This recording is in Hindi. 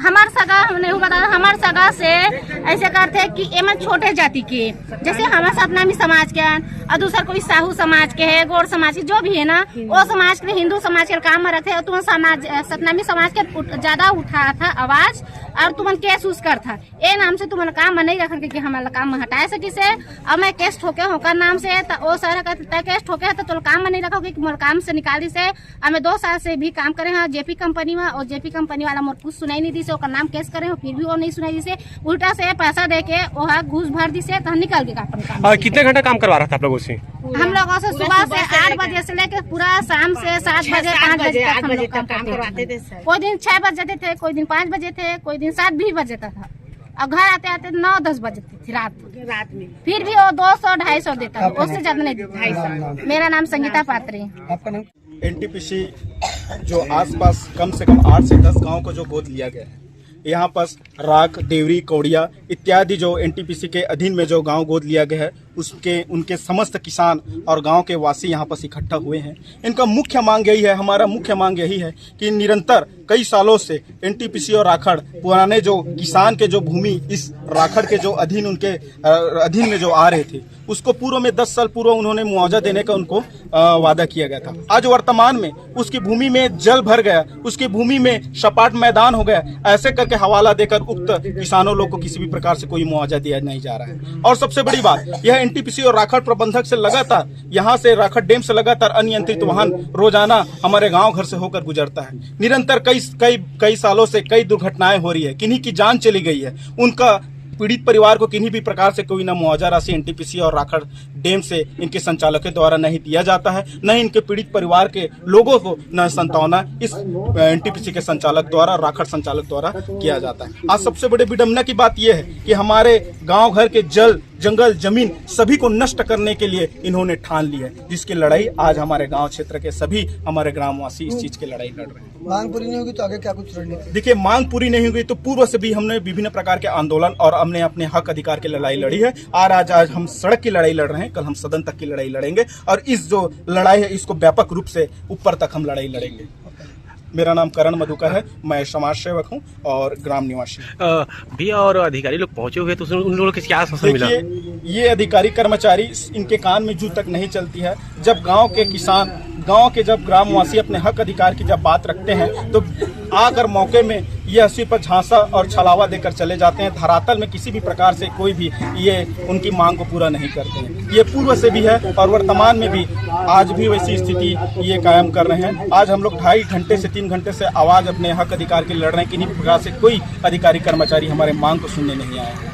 हमार सगा नहीं बता, हमार सगा से ऐसे करते कि एमन छोटे जाति के, जैसे हमारे सतनामी समाज के और दूसरा कोई साहू समाज के है, गौड़ समाज के, जो भी है ना वो समाज के हिंदू समाज के काम में रखे। तुम समाज सतनामी समाज के ज्यादा उठा था आवाज और तुमन केस उस कर था ए नाम से तुमन काम में नहीं रख कि हमारा काम में हटाए सकी से। अब मैं केस ठोके होकर नाम से वो सारा केस ठोके तो तुम काम में नहीं रखोगे कि मोर काम से निकाली से। अब मैं 2 साल से भी काम करे हैं जेपी कंपनी में और जेपी कंपनी वाला मोर कुछ सुनाई नहीं दी से, नाम केस करे हो फिर भी वो नहीं सुनाई दी से, उल्टा से पैसा दे के वो घूस भर दी से तो निकल गए अपन काम। कितने घंटा काम करवा रहा था आप लोगों से? हम लोगों से सुबह से 8 बजे से लेकर पूरा शाम से 7 बजे 5 बजे तक हम लोग काम करवाते थे। कोई दिन 6 बजे थे, कोई दिन 5 बजे थे, कोई दिन 7 भी बजे था और घर आते आते 9-10 बजे थी रात में। फिर भी वो 200-250 देता, उससे ज्यादा नहीं देता। मेरा नाम संगीता पात्री। आपका नाम? एनटीपीसी जो आसपास कम से कम 8 से 10 गांव को जो गोद लिया गया है, यहाँ पर राख, देवरी, कौड़िया इत्यादि जो एनटीपीसी के अधीन में जो गांव गोद लिया गया है उनके समस्त किसान और गांव के वासी यहाँ पर इकट्ठा हुए हैं। इनका मुख्य मांग यही है, हमारा मुख्य मांग यही है कि निरंतर कई सालों से एनटीपीसी और राखड़ पुराने जो किसान के जो भूमि इस राखड़ के जो अधीन उनके अधीन में जो आ रहे थे उसको पूर्व में 10 साल पूर्व उन्होंने मुआवजा देने का उनको वादा किया गया था। आज वर्तमान में उसकी भूमि में जल भर गया, उसकी भूमि में सपाट मैदान हो गया, ऐसे करके हवाला देकर उक्त किसानों लोग को किसी भी प्रकार से कोई मुआवजा दिया नहीं जा रहा है। और सबसे बड़ी बात यह एनटीपीसी और राखड़ प्रबंधक से लगातार यहाँ से राखड़ डैम से लगातार अनियंत्रित वाहन रोजाना हमारे गांव घर से होकर गुजरता है। निरंतर कई सालों से कई दुर्घटनाएं हो रही है, किन्हीं की जान चली गई है, उनका पीड़ित परिवार को किन्हीं भी प्रकार से कोई न मुआवजा राशि एनटीपीसी और राखड़ डैम से इनके संचालकों द्वारा नहीं दिया जाता है, न इनके पीड़ित परिवार के लोगों को न संतावना इस एनटीपीसी के संचालक द्वारा, राखड़ संचालक द्वारा किया जाता है। आज सबसे बड़ी विडंबना की बात यह है कि हमारे गांव घर के जल, जंगल, जमीन सभी को नष्ट करने के लिए इन्होंने ठान ली है, जिसकी लड़ाई आज हमारे गांव क्षेत्र के सभी हमारे ग्रामवासी इस चीज की लड़ाई लड़ रहे हैं। मांग पूरी नहीं होगी तो आगे क्या कुछ रणनीति? देखिए, मांग पूरी नहीं होगी तो पूर्व से भी हमने विभिन्न प्रकार के आंदोलन और हमने अपने हक अधिकार की लड़ाई लड़ी है। आज हम सड़क की लड़ाई लड़ रहे हैं, कल हम सदन तक की लड़ाई लड़ेंगे और इस जो लड़ाई है इसको व्यापक रूप से ऊपर तक हम लड़ाई लड़ेंगे। मेरा नाम करण मधुकर है, मैं समाज सेवक हूं और ग्राम निवासी। भैया और अधिकारी लोग पहुंचे हुए तो उन लोगों को क्या आश्वासन मिला? ये अधिकारी कर्मचारी इनके कान में जू तक नहीं चलती है। जब गांव के किसान, गांव के जब ग्रामवासी अपने हक अधिकार की जब बात रखते हैं तो आकर मौके में ये हंसी पर झांसा और छलावा देकर चले जाते हैं। धरातल में किसी भी प्रकार से कोई भी ये उनकी मांग को पूरा नहीं करते हैं। ये पूर्व से भी है और वर्तमान में भी आज भी वैसी स्थिति ये कायम कर रहे हैं। आज हम लोग 2.5 घंटे से 3 घंटे से आवाज अपने हक अधिकार की लड़ रहे हैं, किन्हीं प्रकार से कोई अधिकारी कर्मचारी हमारे मांग को सुनने नहीं आए हैं।